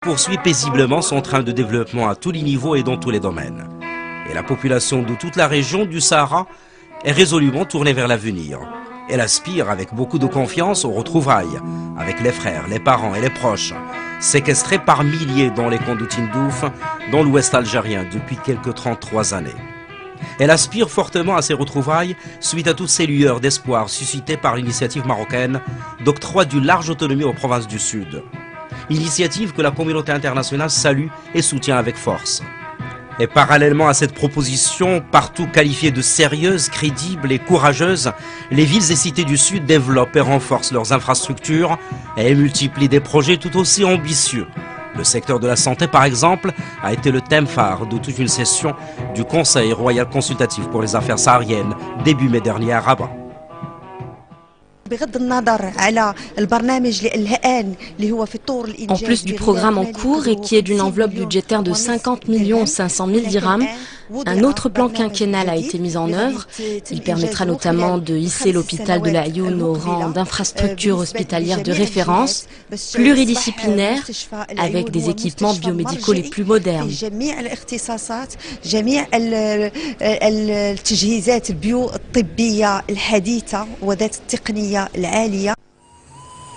poursuit paisiblement son train de développement à tous les niveaux et dans tous les domaines. Et la population de toute la région du Sahara est résolument tournée vers l'avenir. Elle aspire avec beaucoup de confiance aux retrouvailles avec les frères, les parents et les proches, séquestrés par milliers dans les camps de Tindouf, dans l'ouest algérien depuis quelques 33 années. Elle aspire fortement à ces retrouvailles suite à toutes ces lueurs d'espoir suscitées par l'initiative marocaine d'octroi d'une large autonomie aux provinces du Sud. Initiative que la communauté internationale salue et soutient avec force. Et parallèlement à cette proposition, partout qualifiée de sérieuse, crédible et courageuse, les villes et cités du Sud développent et renforcent leurs infrastructures et multiplient des projets tout aussi ambitieux. Le secteur de la santé, par exemple, a été le thème phare de toute une session du Conseil royal consultatif pour les affaires sahariennes début mai dernier à Rabat. En plus du programme en cours et qui est d'une enveloppe budgétaire de 50 500 000 dirhams, un autre plan quinquennal a été mis en œuvre. Il permettra notamment de hisser l'hôpital de la Ayoun au rang d'infrastructure hospitalière de référence, pluridisciplinaire, avec des équipements biomédicaux les plus modernes.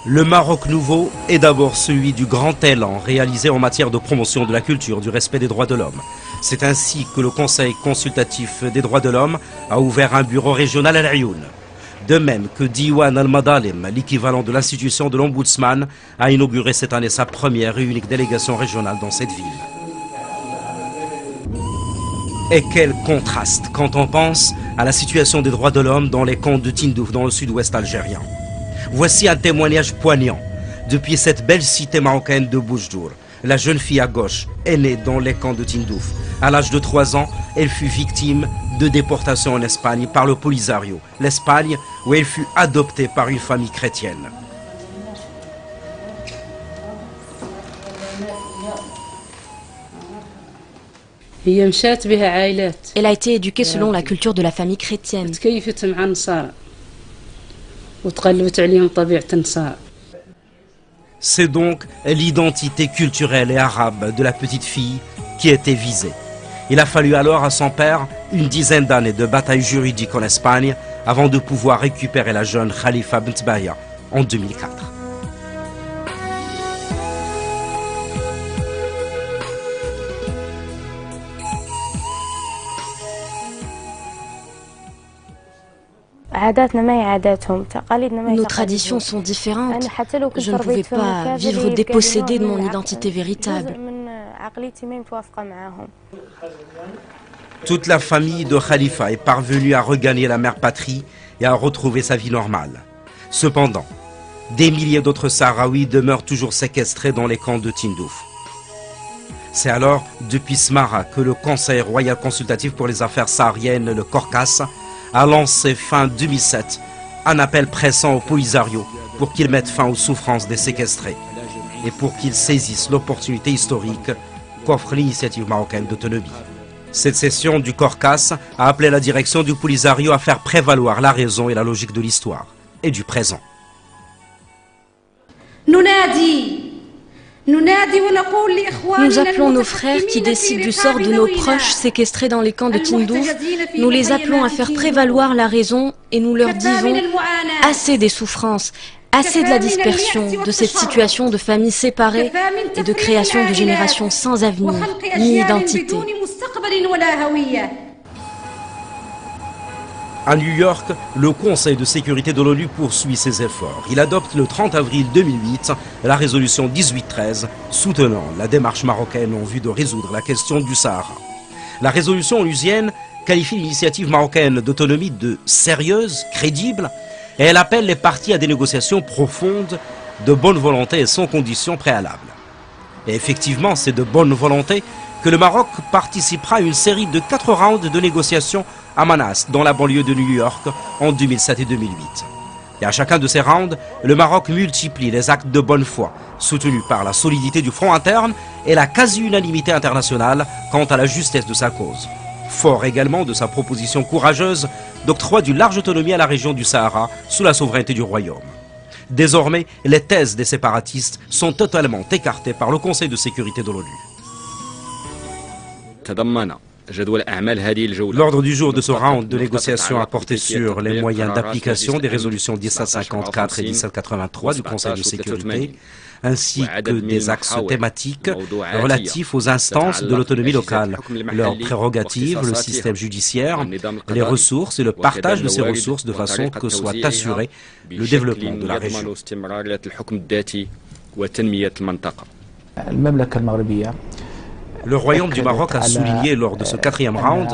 Le Maroc nouveau est d'abord celui du grand élan réalisé en matière de promotion de la culture, du respect des droits de l'homme. C'est ainsi que le Conseil consultatif des droits de l'homme a ouvert un bureau régional à l'Ayoun. De même que Diwan al-Madalim, l'équivalent de l'institution de l'Ombudsman, a inauguré cette année sa première et unique délégation régionale dans cette ville. Et quel contraste quand on pense à la situation des droits de l'homme dans les camps de Tindouf, dans le sud-ouest algérien. Voici un témoignage poignant. Depuis cette belle cité marocaine de Boujdour, la jeune fille à gauche est née dans les camps de Tindouf. À l'âge de 3 ans, elle fut victime de déportation en Espagne par le Polisario, l'Espagne où elle fut adoptée par une famille chrétienne. Elle a été éduquée selon la culture de la famille chrétienne. C'est donc l'identité culturelle et arabe de la petite fille qui était visée. Il a fallu alors à son père une dizaine d'années de bataille juridique en Espagne avant de pouvoir récupérer la jeune Khalifa Bint Bahia en 2004. Nos traditions sont différentes. Je ne pouvais pas vivre dépossédée de mon identité véritable. Toute la famille de Khalifa est parvenue à regagner la mère patrie et à retrouver sa vie normale. Cependant, des milliers d'autres Sahraouis demeurent toujours séquestrés dans les camps de Tindouf. C'est alors, depuis Smara, que le Conseil royal consultatif pour les affaires sahariennes, le CORCAS, a lancé fin 2007 un appel pressant au Polisario pour qu'il mette fin aux souffrances des séquestrés et pour qu'il saisisse l'opportunité historique qu'offre l'initiative marocaine d'autonomie. Cette session du CORCAS a appelé la direction du Polisario à faire prévaloir la raison et la logique de l'histoire et du présent. Nous appelons nos frères qui décident du sort de nos proches séquestrés dans les camps de Tindouf. Nous les appelons à faire prévaloir la raison et nous leur disons assez des souffrances, assez de la dispersion, de cette situation de familles séparées et de création de générations sans avenir ni identité. À New York, le Conseil de sécurité de l'ONU poursuit ses efforts. Il adopte le 30 avril 2008 la résolution 1813 soutenant la démarche marocaine en vue de résoudre la question du Sahara. La résolution onusienne qualifie l'initiative marocaine d'autonomie de sérieuse, crédible, et elle appelle les parties à des négociations profondes, de bonne volonté et sans conditions préalables. Et effectivement, c'est de bonne volonté que le Maroc participera à une série de 4 rounds de négociations à Manas, dans la banlieue de New York, en 2007 et 2008. Et à chacun de ces rounds, le Maroc multiplie les actes de bonne foi, soutenus par la solidité du front interne et la quasi-unanimité internationale quant à la justesse de sa cause. Fort également de sa proposition courageuse d'octroi d'une large autonomie à la région du Sahara sous la souveraineté du royaume. Désormais, les thèses des séparatistes sont totalement écartées par le Conseil de sécurité de l'ONU. L'ordre du jour de ce round de négociations a porté sur les moyens d'application des résolutions 1754 et 1783 du Conseil de sécurité, ainsi que des axes thématiques relatifs aux instances de l'autonomie locale, leurs prérogatives, le système judiciaire, les ressources et le partage de ces ressources de façon que soit assuré le développement de la région. Le Royaume du Maroc a souligné lors de ce quatrième round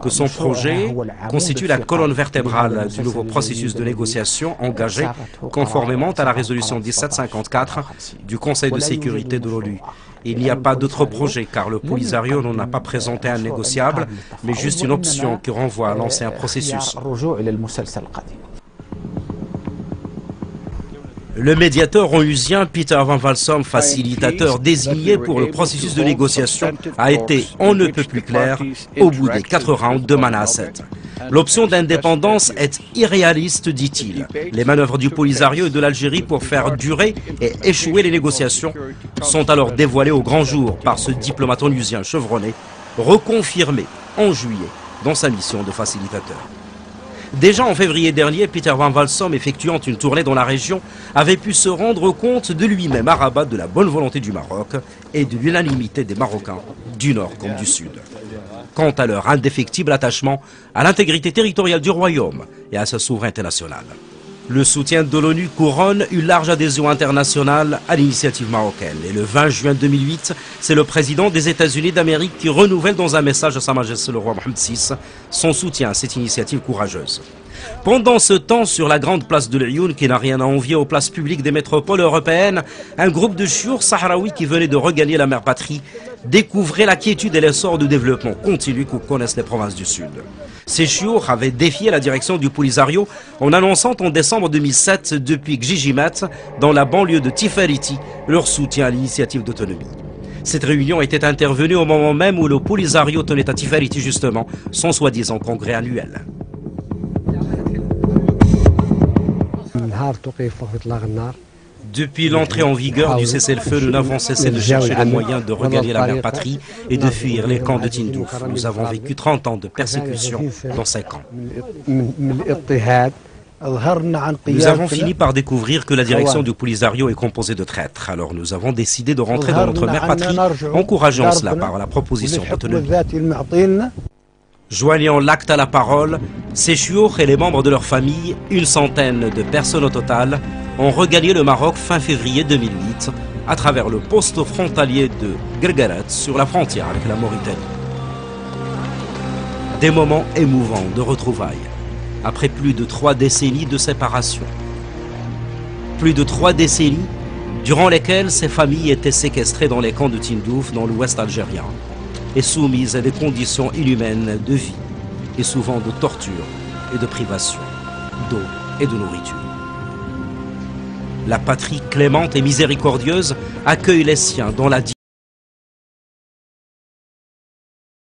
que son projet constitue la colonne vertébrale du nouveau processus de négociation engagé conformément à la résolution 1754 du Conseil de sécurité de l'ONU. Il n'y a pas d'autre projet car le Polisario n'en a pas présenté un négociable, mais juste une option qui renvoie à l'ancien processus. Le médiateur onusien Peter Van Walsom, facilitateur désigné pour le processus de négociation, a été on ne peut plus clair au bout des 4 rounds de Manhasset. L'option d'indépendance est irréaliste, dit-il. Les manœuvres du Polisario et de l'Algérie pour faire durer et échouer les négociations sont alors dévoilées au grand jour par ce diplomate onusien chevronné, reconfirmé en juillet dans sa mission de facilitateur. Déjà en février dernier, Peter Van Walsom, effectuant une tournée dans la région, avait pu se rendre compte de lui-même à Rabat de la bonne volonté du Maroc et de l'unanimité des Marocains, du Nord comme du Sud. Quant à leur indéfectible attachement à l'intégrité territoriale du royaume et à sa souveraineté nationale. Le soutien de l'ONU couronne une large adhésion internationale à l'initiative marocaine. Et le 20 juin 2008, c'est le président des États-Unis d'Amérique qui renouvelle dans un message à Sa Majesté le roi Mohammed VI son soutien à cette initiative courageuse. Pendant ce temps, sur la grande place de l'Ayoun, qui n'a rien à envier aux places publiques des métropoles européennes, un groupe de chiours sahraouis qui venait de regagner la mère patrie découvrait la quiétude et l'essor du développement continu que connaissent les provinces du Sud. Ces chiours avaient défié la direction du Polisario en annonçant en décembre 2007 depuis Gjijimat, dans la banlieue de Tifariti, leur soutien à l'initiative d'autonomie. Cette réunion était intervenue au moment même où le Polisario tenait à Tifariti justement son soi-disant congrès annuel. Depuis l'entrée en vigueur du cessez-le-feu, nous n'avons cessé de chercher les moyens de regagner la mère patrie et de fuir les camps de Tindouf. Nous avons vécu 30 ans de persécution dans ces camps. Nous avons fini par découvrir que la direction du Polisario est composée de traîtres. Alors nous avons décidé de rentrer dans notre mère patrie, encourageant cela par la proposition d'autonomie. Joignant l'acte à la parole, ces chiours et les membres de leur famille, une centaine de personnes au total, ont regagné le Maroc fin février 2008 à travers le poste frontalier de Guerguerat sur la frontière avec la Mauritanie. Des moments émouvants de retrouvailles, après plus de 3 décennies de séparation. Plus de 3 décennies durant lesquelles ces familles étaient séquestrées dans les camps de Tindouf dans l'ouest algérien et soumises à des conditions inhumaines de vie et souvent de torture et de privation, d'eau et de nourriture. La patrie clémente et miséricordieuse accueille les siens dans la